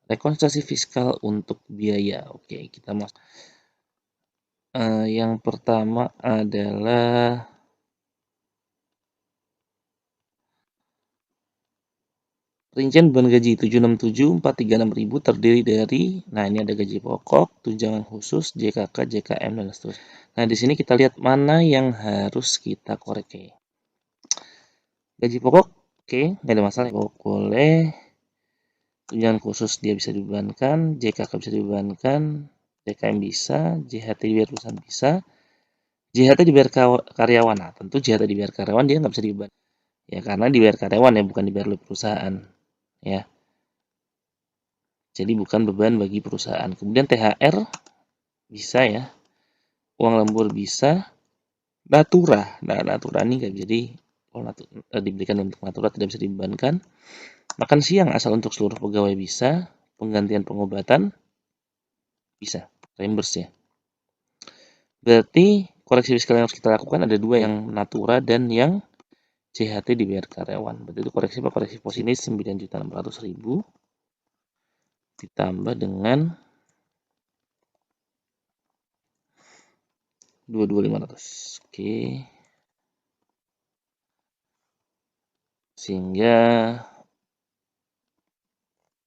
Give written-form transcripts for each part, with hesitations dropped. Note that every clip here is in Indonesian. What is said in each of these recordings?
Rekonstruksi fiskal untuk biaya. Oke, kita masuk. Yang pertama adalah rincian beban gaji 767.436.000 terdiri dari, nah ini ada gaji pokok, tunjangan khusus, JKK, JKM, dan seterusnya. Nah, di sini kita lihat mana yang harus kita koreksi. Gaji pokok, oke, nggak ada masalah. Pokok boleh, tunjangan khusus dia bisa dibebankan, JKK bisa dibebankan, JKM bisa, JHT dibayar perusahaan bisa, JHT dibayar karyawan. Nah, tentu JHT dibayar karyawan dia nggak bisa dibebankan. Ya, karena dibayar karyawan ya, bukan dibayar oleh perusahaan. Ya, jadi bukan beban bagi perusahaan. Kemudian THR bisa ya, uang lembur bisa, natura. Nah, natura ini nggak jadi diberikan untuk natura tidak bisa dibebankan. Makan siang asal untuk seluruh pegawai bisa, penggantian pengobatan bisa, reimburse ya. Berarti koreksi fiskal yang harus kita lakukan ada dua, yang natura dan yang JHT dibayar karyawan. Berarti itu koreksi apa? Koreksi positif 9.600.000 ditambah dengan 22.500. Oke. Sehingga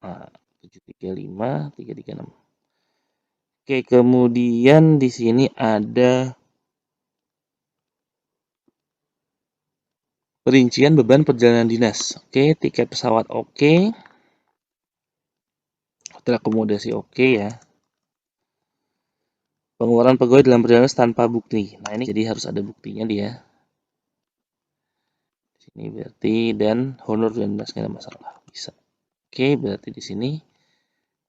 735, 336. Oke, kemudian di sini ada perincian beban perjalanan dinas. Oke, tiket pesawat oke. Hotel akomodasi oke ya. Pengeluaran pegawai dalam perjalanan tanpa bukti. Nah, ini jadi harus ada buktinya dia. Sini berarti dan honor dan dinas nggak ada masalah, bisa. Oke, berarti di sini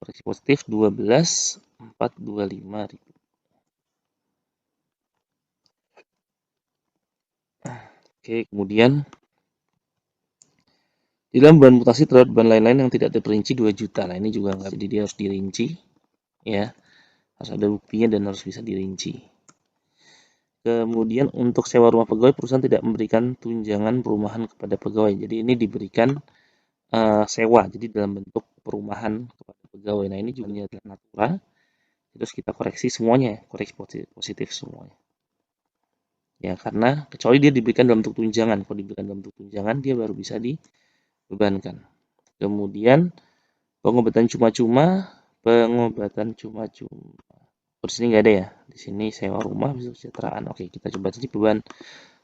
koreksi positif 12.425.000. Oke, kemudian di dalam beban mutasi terhadap beban lain-lain yang tidak terperinci 2 juta. Nah, ini juga nggak, jadi dia harus dirinci ya. Harus ada buktinya dan harus bisa dirinci. Kemudian untuk sewa rumah pegawai, perusahaan tidak memberikan tunjangan perumahan kepada pegawai. Jadi ini diberikan sewa, jadi dalam bentuk perumahan kepada pegawai. Nah, ini juga adalah natura. Terus kita koreksi semuanya, koreksi positif semuanya. Ya, karena kecuali dia diberikan dalam bentuk tunjangan. Kalau diberikan dalam bentuk tunjangan, dia baru bisa dibebankan. Kemudian pengobatan cuma-cuma, di sini nggak ada ya. Di sini sewa rumah bisa kesejahteraan. Oke, kita coba jadi beban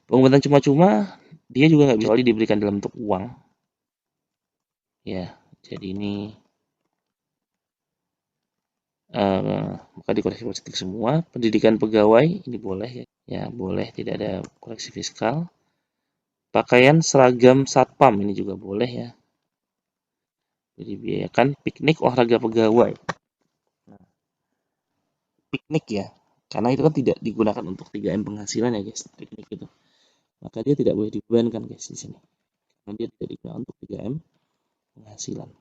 pengobatan cuma-cuma, dia juga nggak bisa kecuali diberikan dalam bentuk uang. Ya, jadi ini maka dikoreksi positif semua. Pendidikan pegawai ini boleh ya. Ya, boleh, tidak ada koreksi fiskal. Pakaian seragam satpam ini juga boleh ya. Jadi biayakan piknik olahraga pegawai. Nah, piknik ya. Karena itu kan tidak digunakan untuk 3M penghasilan ya guys, piknik itu. Maka dia tidak boleh dibebankan guys di sini. Karena dia tidak digunakan untuk 3M penghasilan.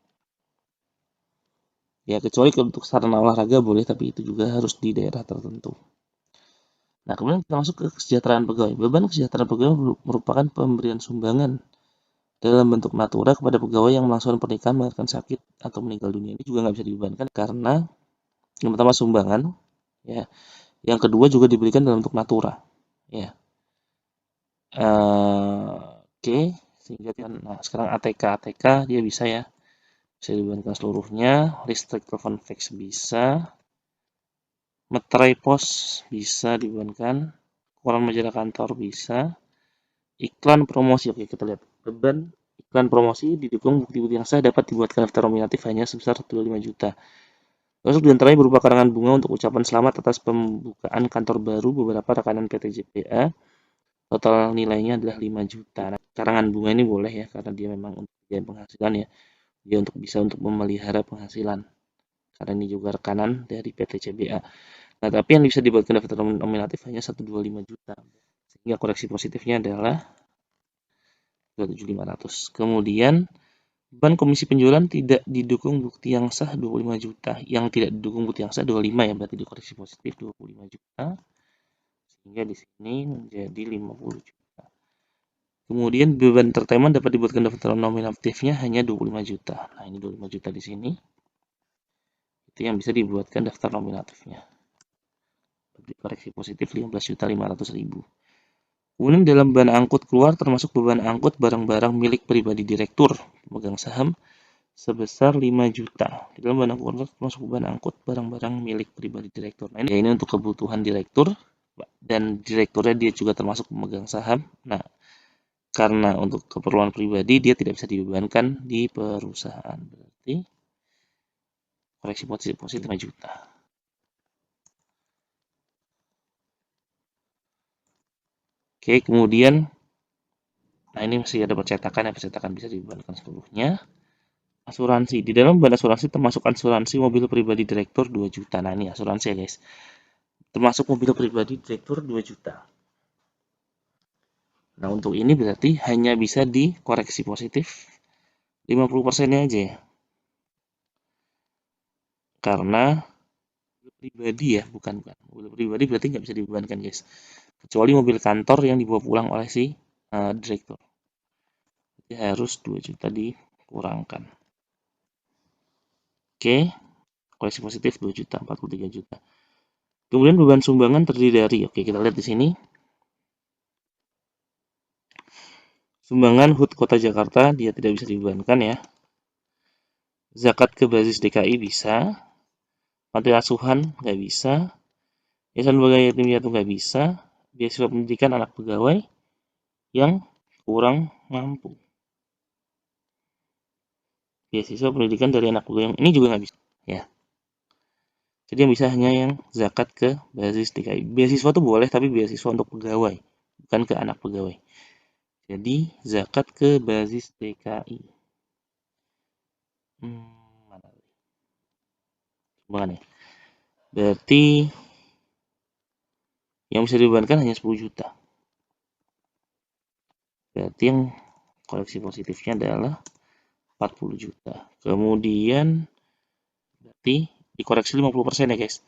Ya, kecuali untuk sarana olahraga boleh, tapi itu juga harus di daerah tertentu. Nah, kemudian kita masuk ke kesejahteraan pegawai. Beban kesejahteraan pegawai merupakan pemberian sumbangan dalam bentuk natura kepada pegawai yang melangsungkan pernikahan, melahirkan, sakit, atau meninggal dunia. Ini juga nggak bisa dibebankan karena yang pertama sumbangan, ya. Yang kedua juga diberikan dalam bentuk natura, ya. Oke, sehingga nah sekarang ATK dia bisa ya, bisa dibebankan seluruhnya. Listrik telepon fax bisa, materai pos bisa dibebankan, koran majalah kantor bisa, iklan promosi. Oke, kita lihat beban iklan promosi didukung bukti-bukti yang sah dapat dibuatkan daftar nominatif hanya sebesar 25 juta. Termasuk diantaranya berupa karangan bunga untuk ucapan selamat atas pembukaan kantor baru beberapa rekanan PT JPA. Total nilainya adalah 5 juta. Nah, karangan bunga ini boleh ya, karena dia memang untuk penghasilan ya. Dia bisa untuk memelihara penghasilan. Karena ini juga rekanan dari PT CBA. Nah, tapi yang bisa dibuatkan daftar nominatif hanya 125 juta. Sehingga koreksi positifnya adalah 27.500. Kemudian beban komisi penjualan tidak didukung bukti yang sah 25 juta. Yang tidak didukung bukti yang sah 25 ya, berarti dikoreksi positif 25 juta. Sehingga di sini menjadi 50 juta. Kemudian beban entertainment dapat dibuatkan daftar nominatifnya hanya 25 juta. Nah, ini 25 juta di sini. Berarti yang bisa dibuatkan daftar nominatifnya. Koreksi positif 15.500.000. Kemudian dalam beban angkut keluar termasuk beban angkut barang-barang milik pribadi direktur pemegang saham sebesar 5 juta. Di dalam beban angkut keluar termasuk beban angkut barang-barang milik pribadi direktur. Nah, ini untuk kebutuhan direktur dan direkturnya dia juga termasuk pemegang saham. Nah, karena untuk keperluan pribadi dia tidak bisa dibebankan di perusahaan. Berarti koreksi positif 5 juta. Oke, kemudian nah ini masih ada percetakan, percetakan bisa dibebankan seluruhnya. Asuransi, di dalam beban asuransi termasuk asuransi mobil pribadi direktur 2 juta. Nah ini asuransi ya guys, termasuk mobil pribadi direktur 2 juta. Nah untuk ini berarti hanya bisa dikoreksi positif 50%-nya aja ya. Karena mobil pribadi ya, bukan. Mobil pribadi berarti nggak bisa dibebankan guys. Kecuali mobil kantor yang dibawa pulang oleh si direktur. Jadi harus 2 juta dikurangkan. Oke, koreksi positif 2 juta, 43 juta. Kemudian beban sumbangan terdiri dari, oke kita lihat di sini. Sumbangan HUT Kota Jakarta dia tidak bisa dibebankan ya. Zakat ke basis DKI bisa. Panti asuhan nggak bisa. Yayasan lembaga yatim piatu nggak bisa. Beasiswa pendidikan anak pegawai yang kurang mampu. Beasiswa pendidikan dari anak pegawai yang ini juga nggak bisa ya. Jadi yang bisa hanya yang zakat ke basis DKI. Beasiswa tuh boleh tapi beasiswa untuk pegawai, bukan ke anak pegawai. Jadi zakat ke basis DKI. Mana? Sumbangan ya. Berarti yang bisa dibebankan hanya 10 juta. Berarti yang koreksi positifnya adalah 40 juta. Kemudian berarti dikoreksi 50% ya guys.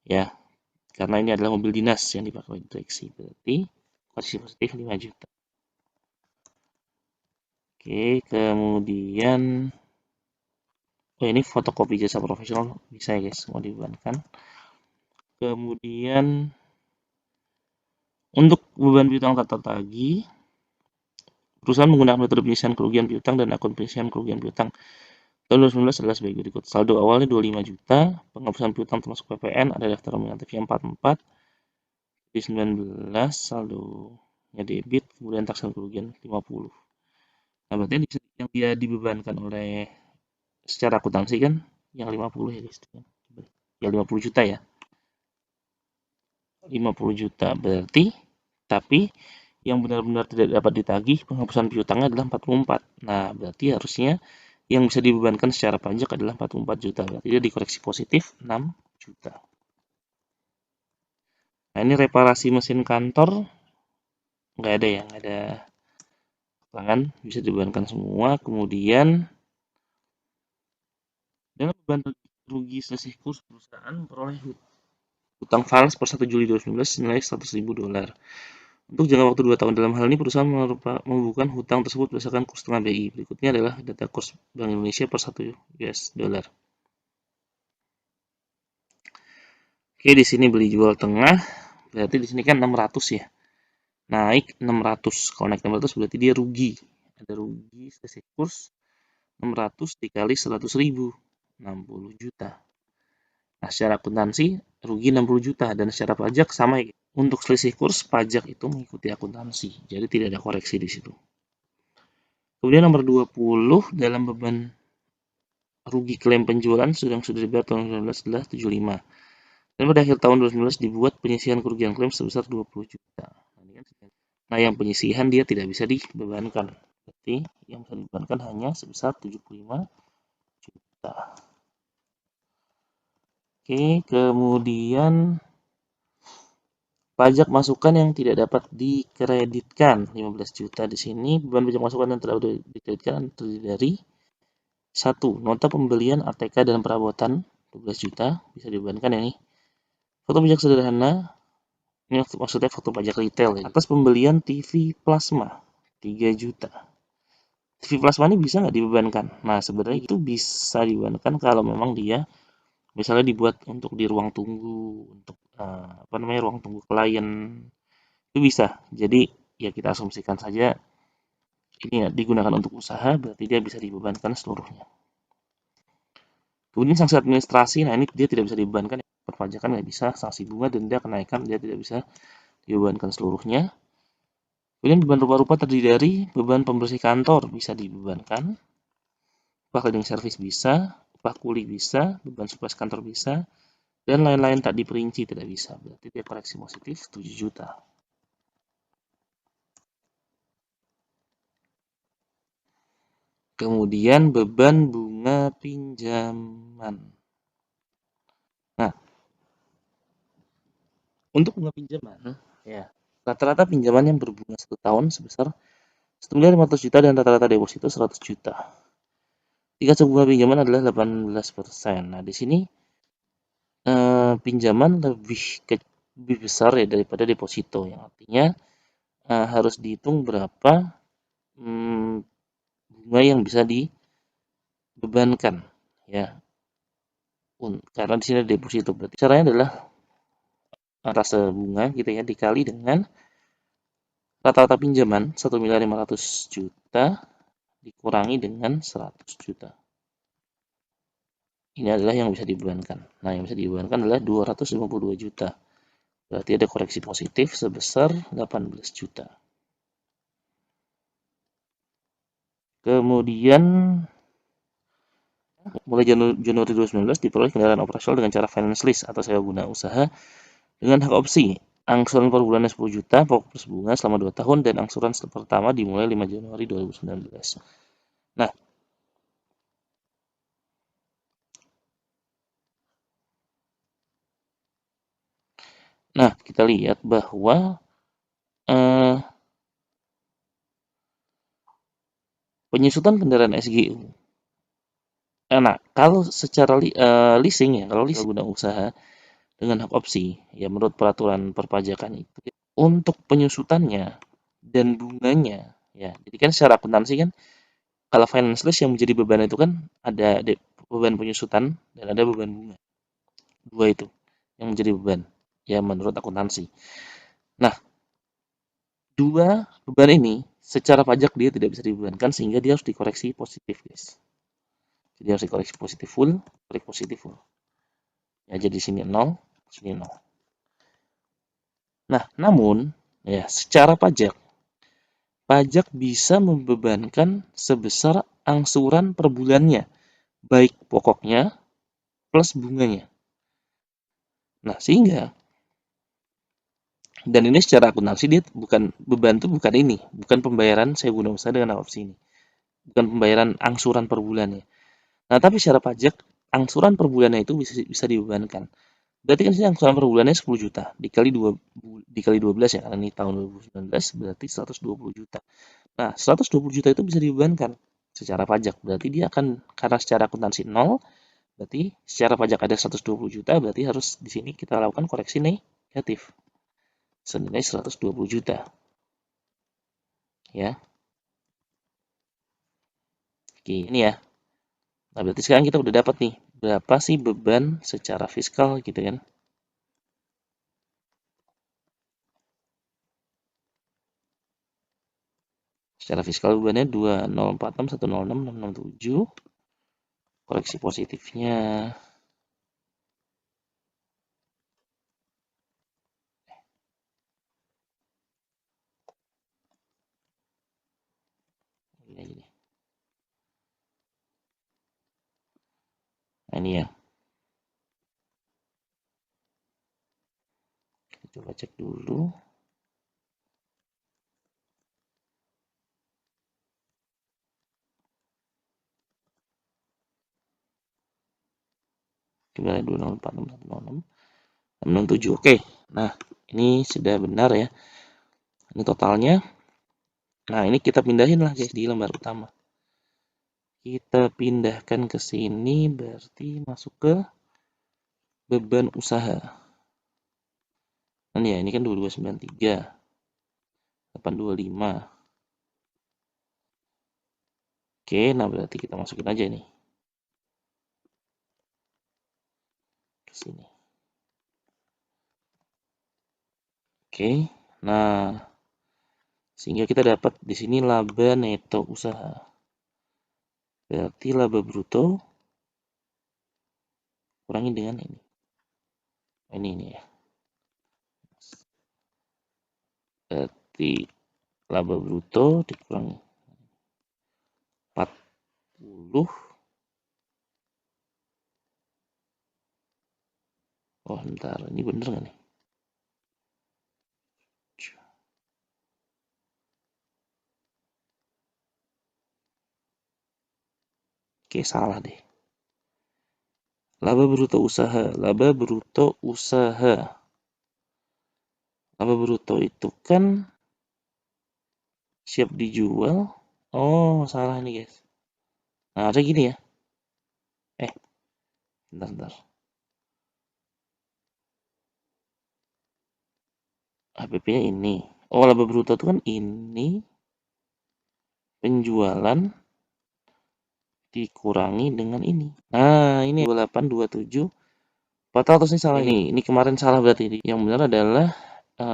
Ya, karena ini adalah mobil dinas yang dipakai oleh direksi. Berarti koreksi positif 5 juta. Oke, kemudian ini fotokopi jasa profesional bisa ya guys, mau dibebankan. Kemudian untuk beban piutang tak tertagih, perusahaan menggunakan metode penyisihan kerugian piutang dan akun penyisihan kerugian piutang tahun 2019 adalah sebagai berikut. Saldo awalnya 25 juta, penghapusan piutang termasuk PPN, ada daftar nominatifnya 44, di 19 saldonya debit, kemudian taksaan kerugian 50. Nah, berarti yang dia dibebankan oleh secara akuntansi kan yang 50 ya guys. Ya 50 juta ya. 50 juta berarti, tapi yang benar-benar tidak dapat ditagih penghapusan piutangnya adalah 44. Nah, berarti harusnya yang bisa dibebankan secara pajak adalah 44 juta. Berarti dia dikoreksi positif 6 juta. Nah, ini reparasi mesin kantor. Nggak ada ya, nggak ada tangan. Bisa dibebankan semua. Kemudian, dalam beban rugi selisih kurs perusahaan memperoleh hutang fals per 1 Juli 2019 senilai $100.000. Untuk jangka waktu 2 tahun. Dalam hal ini perusahaan membukukan hutang tersebut berdasarkan kurs tengah BI. Berikutnya adalah data kurs Bank Indonesia per 1 US dollar. Oke, di sini beli jual tengah, berarti di sini kan 600 ya. Naik 600. Kalau naik 600 berarti dia rugi. Ada rugi selisih kurs 600 dikali 100.000, 60 juta. Nah, secara akuntansi rugi 60 juta dan secara pajak sama ya. Untuk selisih kurs pajak itu mengikuti akuntansi. Jadi tidak ada koreksi di situ. Kemudian nomor 20 dalam beban rugi klaim penjualan sudah dibayar tahun 2019 adalah 75. Dan pada akhir tahun 2019 dibuat penyisihan kerugian klaim sebesar 20 juta. Nah, yang penyisihan dia tidak bisa dibebankan. Berarti yang bisa dibebankan hanya sebesar 75 juta. Oke, kemudian pajak masukan yang tidak dapat dikreditkan 15 juta di sini. Beban pajak masukan yang tidak dapat dikreditkan terdiri dari 1. Nota pembelian ATK dan perabotan 12 juta bisa dibebankan ya nih. Foto pajak sederhana, ini maksudnya foto pajak retail ya. Atas pembelian TV plasma 3 juta. TV plasma ini bisa nggak dibebankan? Nah, sebenarnya itu bisa dibebankan kalau memang dia Misalnya dibuat untuk di ruang tunggu, untuk apa namanya, ruang tunggu klien, itu bisa. Jadi ya kita asumsikan saja ini ya digunakan untuk usaha, berarti dia bisa dibebankan seluruhnya. Kemudian sanksi administrasi, nah ini dia tidak bisa dibebankan, perpajakan nggak bisa, sanksi bunga, denda, kenaikan, dia tidak bisa dibebankan seluruhnya. Kemudian beban rupa-rupa terdiri dari beban pembersih kantor bisa dibebankan, upah cleaning service bisa, upah kuli bisa, beban supplies kantor bisa, dan lain-lain tak diperinci tidak bisa. Berarti dia koreksi positif 7 juta. Kemudian beban bunga pinjaman. Nah, untuk bunga pinjaman, ya rata-rata pinjaman yang berbunga 1 tahun sebesar 1.500.000.000 dan rata-rata deposito 100 juta. Tingkat suku bunga pinjaman adalah 18%. Nah, di sini pinjaman lebih besar ya daripada deposito, yang artinya harus dihitung berapa bunga yang bisa dibebankan, ya. Karena di sini ada deposito, berarti caranya adalah rasa bunga gitu ya dikali dengan rata-rata pinjaman 1.500.000.000 dikurangi dengan 100 juta. Ini adalah yang bisa dibebankan. Nah, yang bisa dibebankan adalah 252 juta. Berarti ada koreksi positif sebesar 18 juta. Kemudian mulai Januari 2019 diperoleh kendaraan operasional dengan cara finance lease atau sewa guna usaha dengan hak opsi. Angsuran per bulannya 10 juta, pokok plus bunga selama 2 tahun, dan angsuran pertama dimulai 5 Januari 2019. Nah, kita lihat bahwa eh, penyusutan kendaraan SGU. Nah, kalau secara leasing ya, kalau leasing guna usaha dengan hak opsi, ya menurut peraturan perpajakan itu, untuk penyusutannya dan bunganya, ya, jadi kan secara akuntansi kan, kalau finance lease yang menjadi beban itu kan ada beban penyusutan dan ada beban bunga. Dua itu yang menjadi beban, ya menurut akuntansi. Nah, dua beban ini secara pajak dia tidak bisa dibebankan sehingga dia harus dikoreksi positif, guys. Jadi harus dikoreksi positif full, koreksi positif full. Ya, jadi sini 0, sini 0. Nah, namun ya secara pajak bisa membebankan sebesar angsuran per bulannya, baik pokoknya plus bunganya. Nah, sehingga dan ini secara akuntansi dia bukan beban itu bukan ini, bukan pembayaran saya guna usaha dengan opsi ini. Bukan pembayaran angsuran per bulannya. Nah, tapi secara pajak angsuran per bulannya itu bisa dibebankan. Berarti kan sini angsuran per bulannya 10 juta dikali 12 ya, karena ini tahun 2019 berarti 120 juta. Nah, 120 juta itu bisa dibebankan secara pajak. Berarti dia akan, karena secara akuntansi 0, berarti secara pajak ada 120 juta, berarti harus di sini kita lakukan koreksi negatif senilai 120 juta. Ya. Oke, ini ya. Nah, berarti sekarang kita udah dapat nih berapa sih beban secara fiskal gitu kan. Secara fiskal bebannya 2046, 106, 667. Koreksi positifnya ini. Nah, ini ya. Kita coba cek dulu. Kita 2046, 106, 667. Oke. Nah, ini sudah benar ya. Ini totalnya. Nah, ini kita pindahin lah guys di lembar utama. Kita pindahkan ke sini, berarti masuk ke beban usaha. Nah, ya, ini kan 2293, 825. Oke, nah berarti kita masukin aja nih. sini. Oke, nah sehingga kita dapat di sini laba neto usaha. Berarti laba bruto kurangi dengan ini. Ini ya. Berarti laba bruto dikurangi 40. Oh, bentar. Ini bener nggak nih? Oke, salah deh. Laba bruto usaha. Laba bruto usaha. Laba bruto itu kan siap dijual. Oh, salah nih guys. Nah, ada gini ya. Bentar. HPP-nya ini. Oh, laba bruto itu kan ini penjualan dikurangi dengan ini. Nah, ini 2827 400 nih salah ini kemarin salah berarti. Yang benar adalah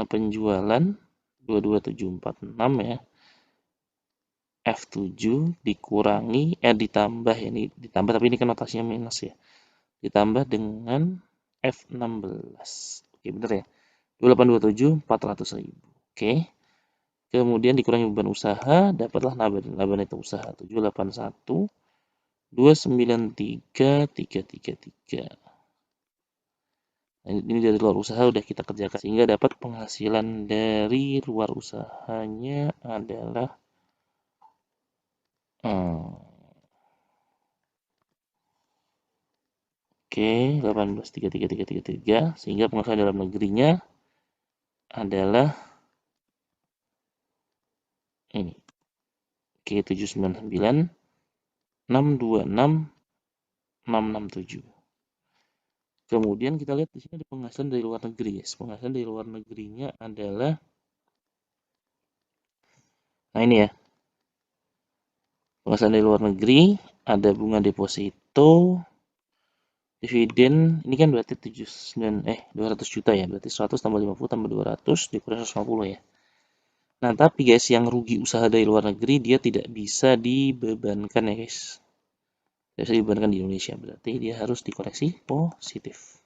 penjualan 22746 ya. F7 dikurangi ditambah ya, ini ditambah tapi ini kan notasinya minus ya. Ditambah dengan F16. Oke, benar ya. 2827 400.000. Oke. Kemudian dikurangi beban usaha, dapatlah laba neto usaha 781 293.333. Nah, ini dari luar usaha udah kita kerjakan sehingga dapat penghasilan dari luar usahanya adalah oke 18.33333 sehingga penghasilan dalam negerinya adalah ini. Oke, 799 626 667. Kemudian kita lihat di sini ada penghasilan dari luar negeri, guys. Penghasilan dari luar negerinya adalah nah ini ya. Penghasilan dari luar negeri ada bunga deposito, dividen, ini kan berarti 200 juta ya. Berarti 100 tambah 50 tambah 200 dikurang 150 ya. Nah, tapi guys yang rugi usaha dari luar negeri dia tidak bisa dibebankan ya, guys. Tidak bisa dibebankan di Indonesia, berarti dia harus dikoreksi positif.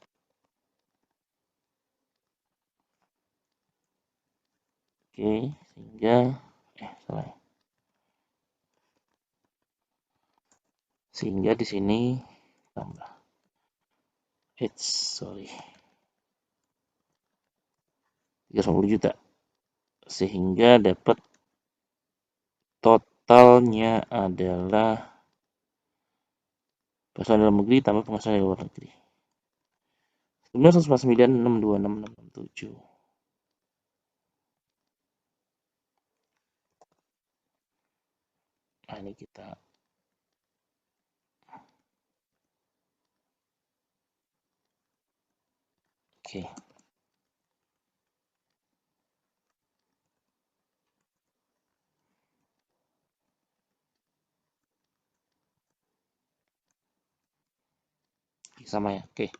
Oke, sehingga salah. Sehingga di sini tambah. Sorry. 350 juta. Sehingga dapat totalnya adalah penghasilan dalam negeri tambah penghasilan dari luar negeri. Sebenarnya 149.626.667. Nah, ini kita oke. Sama ya. Oke.